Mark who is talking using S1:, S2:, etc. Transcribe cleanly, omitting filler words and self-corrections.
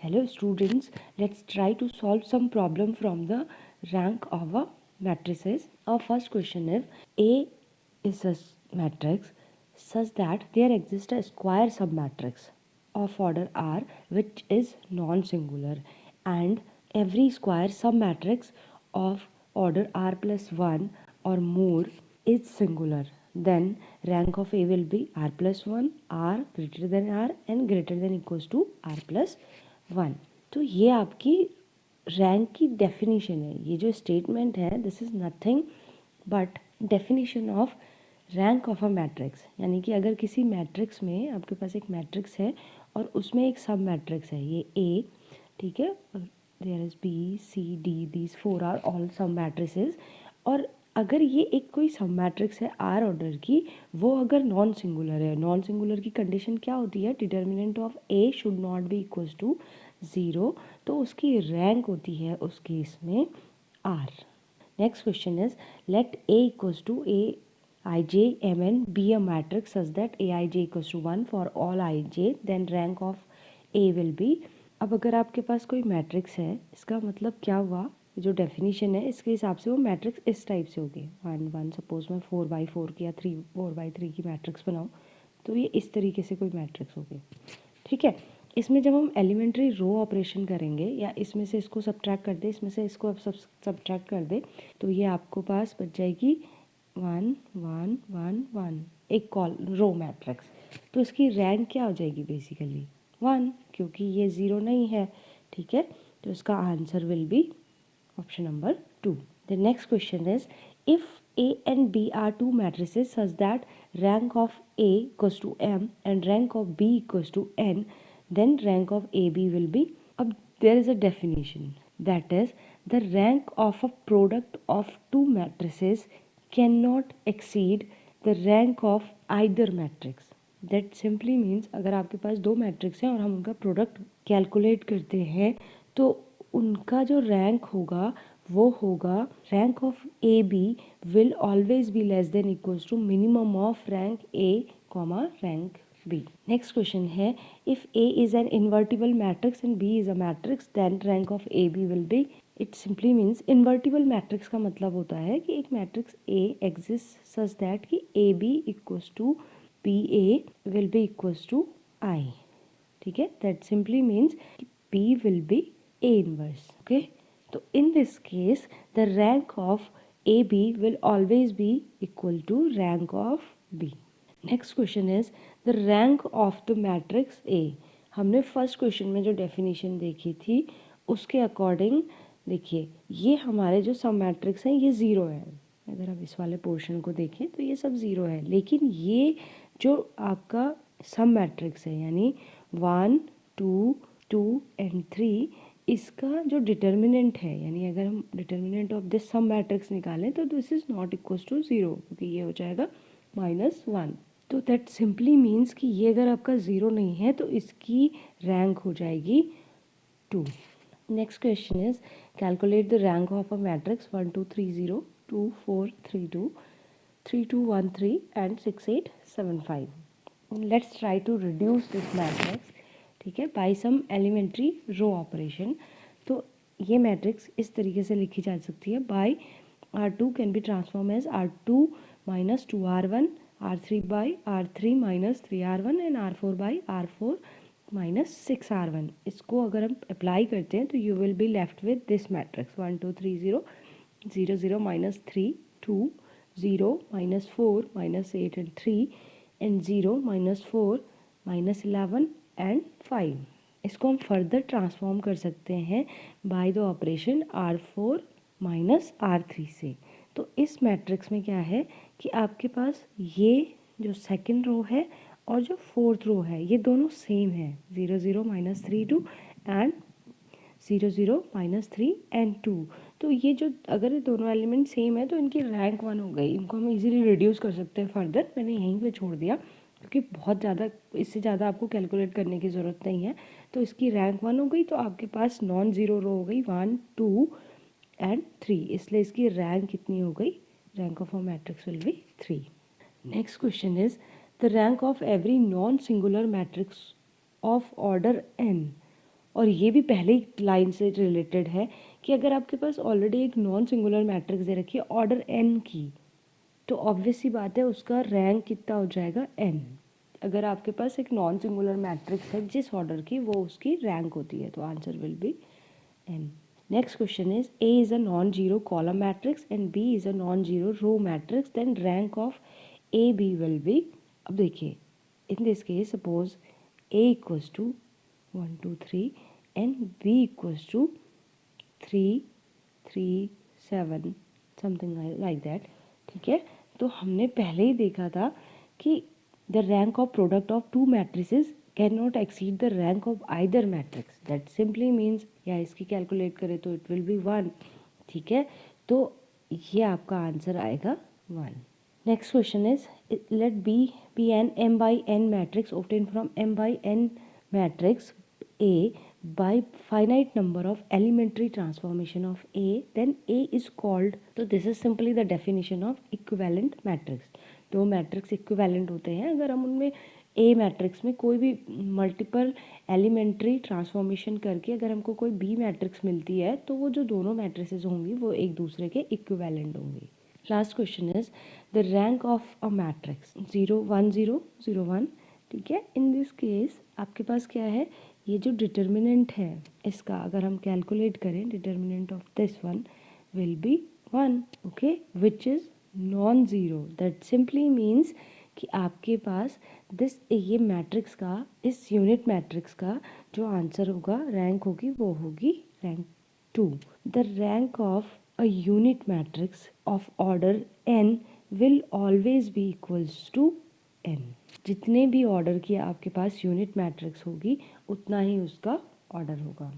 S1: Hello students, let's try to solve some problem from the rank of a matrices. Our first question is A is a matrix such that there exists a square submatrix of order R which is non-singular, and every square submatrix of order R plus 1 or more is singular. Then rank of A will be R plus 1, R greater than R and greater than equals to R plus 1. तो ये आपकी rank की definition है. ये जो statement है this is nothing but definition of rank of a matrix. यानी कि अगर किसी मैट्रिक्स में आपके पास एक मैट्रिक्स है और उसमें एक सब मैट्रिक्स है, ये ए, ठीक है, there is B C D, these four are all सब मैट्रिसेस. और अगर ये एक कोई सब मैट्रिक्स है आर ऑर्डर की, वो अगर नॉन सिंगुलर है, नॉन सिंगुलर की कंडीशन क्या होती है, determinant of A should not be equals to 0, तो उसकी रैंक होती है उस केस में R. Next question is let A equals to A I J M N B a matrix such that A I J equals to 1 for all I J, then rank of A will be. अब अगर आपके पास कोई matrix है, इसका मतलब क्या हुआ, जो डेफिनेशन है इसके हिसाब से वो मैट्रिक्स इस टाइप से होगी. 1 1 सपोज मैं 4x4 की या 4x3 की मैट्रिक्स बनाऊँ तो ये इस तरीके से कोई मैट्रिक्स होगी. ठीक है, इसमें जब हम एलिमेंट्री रो ऑपरेशन करेंगे या इसमें से इसको सब्ट्रैक्ट कर दे, इसमें से इसको अब सब्ट्रैक्ट कर दे, तो ये आपको पास बच जाएगी 1 1 1 1, एक कॉल रो मैट्रिक्स. तो इसकी रैंक क्या हो जाएगी, बेसिकली 1, क्योंकि ये 0 नहीं है. ठीक है, तो इसका answer will be option number 2. The next question is if A and B are two matrices such that rank of A equals to M and rank of B equals to N, then rank of AB will be. अब there is a definition, that is the rank of a product of two matrices cannot exceed the rank of either matrix. That simply means अगर आपके पास दो matrix हैं और हम उनका product calculate करते हैं तो उनका जो रैंक होगा वो होगा rank of A B will always be less than equals to minimum of rank A comma rank B. Next question है if A is an invertible matrix and B is a matrix then rank of A B will be. It simply means invertible matrix का मतलब होता है कि एक matrix A exist such that कि A B equals to B A will be equals to आई. ठीक है, that simply means B will be A inverse. Okay, so in this case the rank of AB will always be equal to rank of B. Next question is the rank of the matrix A. हमने first question में जो definition देखी थी उसके according देखिए ये हमारे जो सब मैट्रिक्स हैं ये ज़ीरो है. अगर आप इस वाले पोर्शन को देखें तो ये सब ज़ीरो है, लेकिन ये जो आपका सब मैट्रिक्स है यानी 1 2 2 एंड 3, इसका जो डिटर्मिनेंट है यानी अगर हम determinant of this some matrix निकालें तो this is not equals to 0, क्योंकि ये हो जाएगा -1. तो दैट सिंपली मीन्स कि ये अगर आपका 0 नहीं है तो इसकी रैंक हो जाएगी 2. Next question is calculate the rank of a matrix 1 2 3 0 2 4 3 2 3 2 1 3 and 6 8 7 5. Let's try to reduce this matrix. ठीक है, by some elementary row operation. तो ये मैट्रिक्स इस तरीके से लिखी जा सकती है by R2 can be transform as R2 minus 2R1, R3 by R3 minus 3R1 and R4 by R4 minus 6R1. इसको अगर हम अप्लाई करते हैं तो you will be left with this matrix 1 2 3 0 0 0 minus 3 2 0 minus 4 minus 8 and 3 and 0 minus 4 minus 11 and 5. इसको हम further transform कर सकते हैं by the operation R4 minus R3 से. तो इस मैट्रिक्स में क्या है कि आपके पास ये जो सेकंड रो है और जो फोर्थ रो है ये दोनों सेम है, 0 0 माइनस 3 2 एंड 0 0 माइनस 3 एंड 2. तो ये जो अगर ये दोनों एलिमेंट सेम है तो इनकी रैंक 1 हो गई. इनको हम इजीली रिड्यूस कर सकते हैं फर्दर. मैंने यहीं पे छोड़ दिया क्योंकि बहुत ज़्यादा इससे ज़्यादा आपको कैलकुलेट करने की ज़रूरत नहीं है. तो इसकी रैंक 1 हो गई तो आपके पास नॉन ज़ीरो रो हो गई 1 2 एंड 3, इसलिए इसकी रैंक कितनी हो गई, rank of a matrix will be 3. Next question is the rank of every non singular matrix of order n और ये भी पहले ही लाइन से रिलेटेड है कि अगर आपके पास ऑलरेडी एक नॉन सिंगुलर मैट्रिक्स दे रखी है ऑर्डर n की, तो ऑब्वियस सी बात है उसका रैंक कितना हो जाएगा n। अगर आपके पास एक नॉन सिंगुलर मैट्रिक्स है जिस ऑर्डर की, वो उसकी रैंक होती है, तो answer will be n। Next question is A is a non-zero column matrix and B is a non-zero row matrix, then rank of A B will be, अब देखिए in this case suppose A equals to 1 2 3 and B equals to 3 3 7 something like that, ठीक है। तो हमने पहले ही देखा था कि the rank of product of two matrices cannot exceed the rank of either matrix, that simply means, या इसकी कैलकुलेट करें तो it will be 1, ठीक है। तो ये आपका आंसर आएगा 1। Next question is let B B N m by n matrix obtained from m by n matrix A by finite number of elementary transformation of A, then A is called, तो this is simply the definition of equivalent matrix। दो matrix equivalent होते हैं, अगर हम उनमें ए matrix में कोई भी मल्टीपल एलिमेंट्री ट्रांसफॉर्मेशन करके अगर हमको कोई बी मैट्रिक्स मिलती है, तो वो जो दोनों मैट्रिसेस होंगी वो एक दूसरे के इक्विवेलेंट होंगी। Last question is the rank of a matrix 0 1 0 0 1, ठीक है। इन दिस केस आपके पास क्या है, ये जो डिटर्मिनेंट है इसका अगर हम कैलकुलेट करें, determinant of this one will be 1, okay, which is non zero. That simply means कि आपके पास ये मैट्रिक्स का, इस यूनिट मैट्रिक्स का जो आंसर होगा, रैंक होगी, वो होगी rank 2। The rank of a unit matrix of order n will always be equals to n। जितने भी ऑर्डर की आपके पास यूनिट मैट्रिक्स होगी उतना ही उसका ऑर्डर होगा।